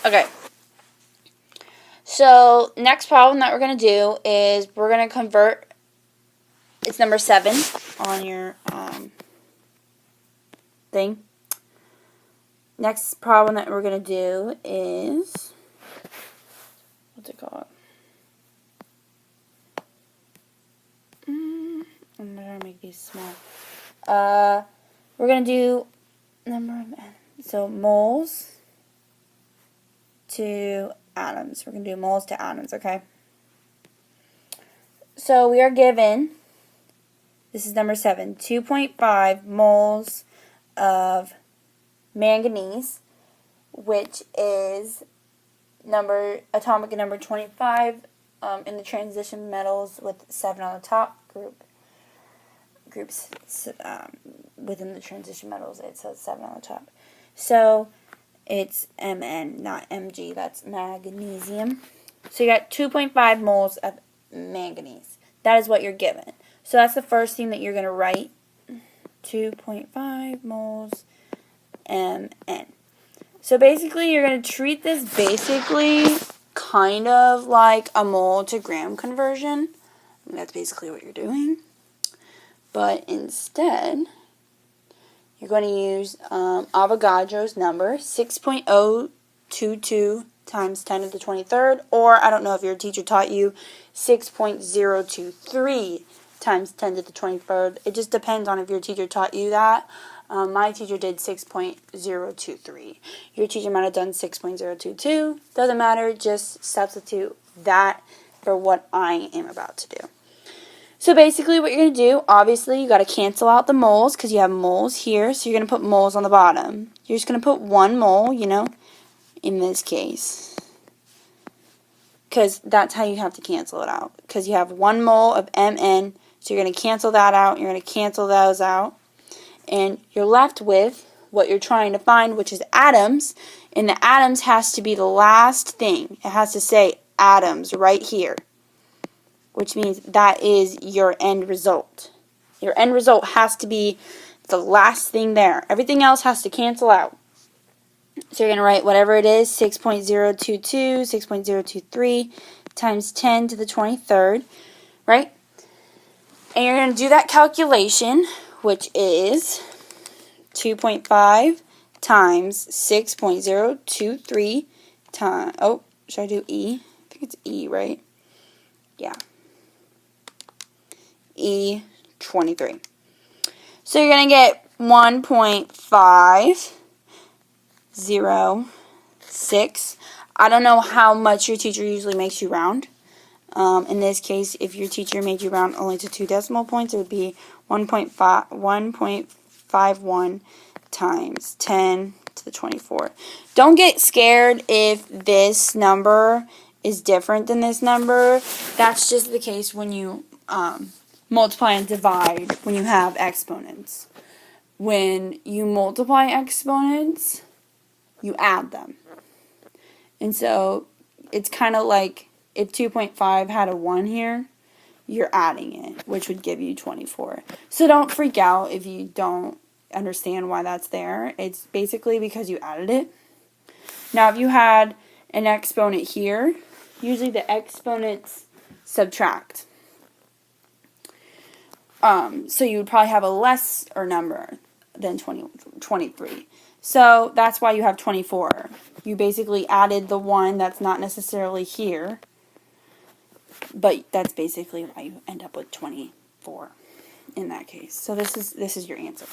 Okay. So, next problem that we're going to do is we're going to convert, it's number 7 on your thing. Next problem that we're going to do is, what's it called? I'm going to make these small. We're going to do number of, so moles to atoms. We're going to do moles to atoms, okay? So we are given, this is number 7, 2.5 moles of manganese, which is atomic number 25 in the transition metals with 7 on the top groups within the transition metals. It says 7 on the top. So it's Mn, not Mg. That's magnesium. So you got 2.5 moles of manganese. That is what you're given. So that's the first thing that you're going to write. 2.5 moles Mn. So basically you're going to treat this basically kind of like a mole to gram conversion. I mean, that's basically what you're doing. But instead, you're going to use Avogadro's number, 6.022 times 10 to the 23rd, or I don't know if your teacher taught you 6.023 times 10 to the 23rd. It just depends on if your teacher taught you that. My teacher did 6.023. Your teacher might have done 6.022. Doesn't matter, just substitute that for what I am about to do. So basically what you're going to do, obviously you got to cancel out the moles because you have moles here, so you're going to put moles on the bottom. You're just going to put 1 mole, in this case. Because that's how you have to cancel it out. Because you have 1 mole of Mn, so you're going to cancel that out, you're going to cancel those out. And you're left with what you're trying to find, which is atoms. And the atoms has to be the last thing. It has to say atoms right here, which means that is your end result. Your end result has to be the last thing there. Everything else has to cancel out. So you're going to write whatever it is, 6.022, 6.023 times 10 to the 23rd, right? And you're going to do that calculation, which is 2.5 times 6.023 times, oh, should I do E? I think it's E, right? Yeah. E23. So you're going to get 1.506. I don't know how much your teacher usually makes you round. In this case, if your teacher made you round only to 2 decimal points, it would be 1.51 times 10 to the 24. Don't get scared if this number is different than this number. That's just the case when you multiply and divide when you have exponents. When you multiply exponents, you add them. And so it's kind of like if 2.5 had a 1 here, you're adding it, which would give you 24. So don't freak out if you don't understand why that's there. It's basically because you added it. Now, if you had an exponent here, usually the exponents subtract. So you would probably have a lesser number than 23. So that's why you have 24. You basically added the 1 that's not necessarily here, but that's basically why you end up with 24 in that case. So this is your answer.